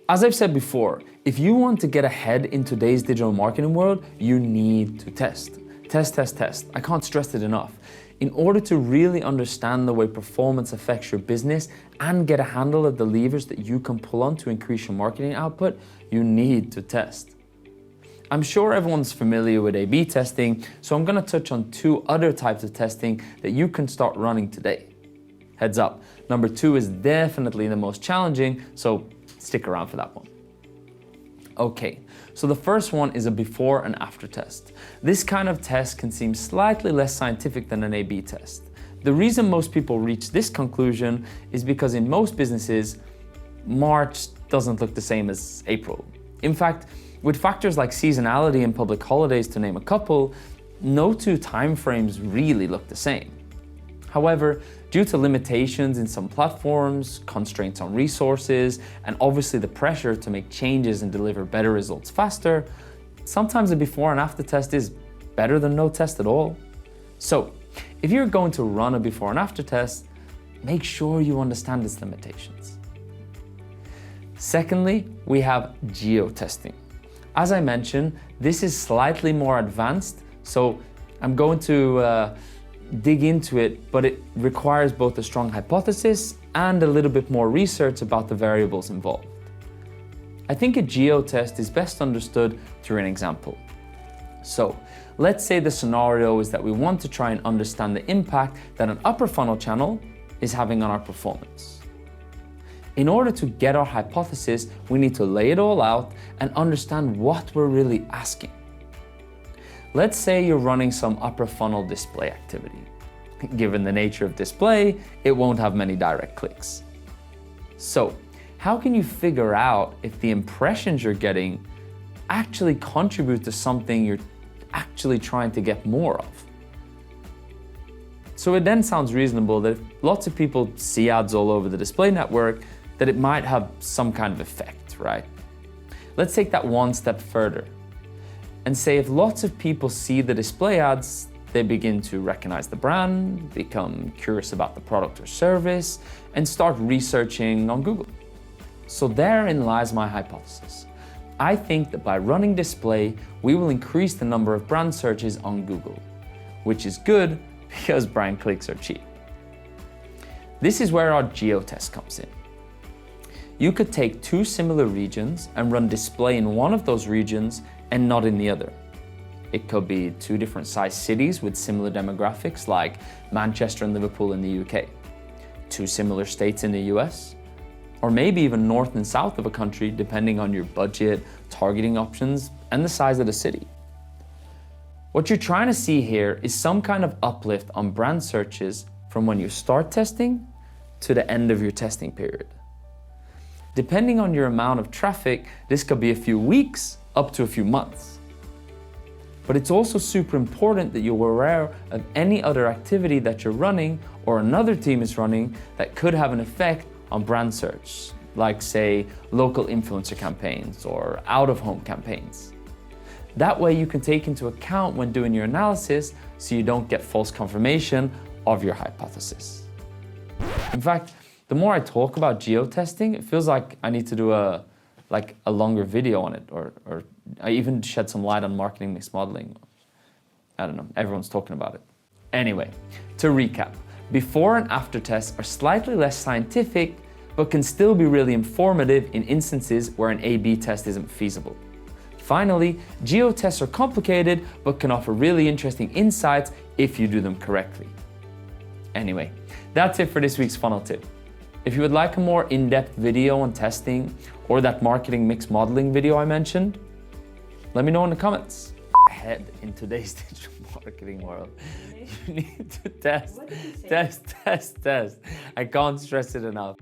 As I've said before, if you want to get ahead in today's digital marketing world, you need to test. Test, test, test. I can't stress it enough. In order to really understand the way performance affects your business and get a handle of the levers that you can pull on to increase your marketing output, you need to test. I'm sure everyone's familiar with A/B testing, so I'm going to touch on 2 other types of testing that you can start running today. Heads up, number 2 is definitely the most challenging, so stick around for that one. Okay, so the first one is a before and after test. This kind of test can seem slightly less scientific than an A/B test. The reason most people reach this conclusion is because in most businesses, March doesn't look the same as April. In fact, with factors like seasonality and public holidays, to name a couple, no 2 timeframes really look the same. However, due to limitations in some platforms, constraints on resources, and obviously the pressure to make changes and deliver better results faster, sometimes a before and after test is better than no test at all. So, if you're going to run a before and after test, make sure you understand its limitations. Secondly, we have geo-testing. As I mentioned, this is slightly more advanced, so I'm going to dig into it, but it requires both a strong hypothesis and a little bit more research about the variables involved. I think a geo-test is best understood through an example. So, let's say the scenario is that we want to try and understand the impact that an upper funnel channel is having on our performance. In order to get our hypothesis, we need to lay it all out and understand what we're really asking. Let's say you're running some upper funnel display activity. Given the nature of display, it won't have many direct clicks. So, how can you figure out if the impressions you're getting actually contribute to something you're actually trying to get more of? So it then sounds reasonable that if lots of people see ads all over the display network, that it might have some kind of effect, right? Let's take that one step further and say if lots of people see the display ads, they begin to recognize the brand, become curious about the product or service, and start researching on Google. So therein lies my hypothesis. I think that by running display, we will increase the number of brand searches on Google, which is good because brand clicks are cheap. This is where our geo-test comes in. You could take 2 similar regions and run display in one of those regions and not in the other. It could be 2 different sized cities with similar demographics like Manchester and Liverpool in the UK, 2 similar states in the US, or maybe even north and south of a country depending on your budget, targeting options, and the size of the city. What you're trying to see here is some kind of uplift on brand searches from when you start testing to the end of your testing period. Depending on your amount of traffic, this could be a few weeks up to a few months. But it's also super important that you're aware of any other activity that you're running or another team is running that could have an effect on brand search, like say local influencer campaigns or out-of-home campaigns. That way you can take into account when doing your analysis so you don't get false confirmation of your hypothesis. In fact, the more I talk about geo-testing, it feels like I need to do a longer video on it, or I even shed some light on marketing mix modeling. I don't know, everyone's talking about it. Anyway, to recap, before and after tests are slightly less scientific, but can still be really informative in instances where an A/B test isn't feasible. Finally, geo-tests are complicated, but can offer really interesting insights if you do them correctly. Anyway, that's it for this week's funnel tip. If you would like a more in-depth video on testing or that marketing mix modeling video I mentioned, let me know in the comments. Ahead in today's digital marketing world, you need to test. I can't stress it enough.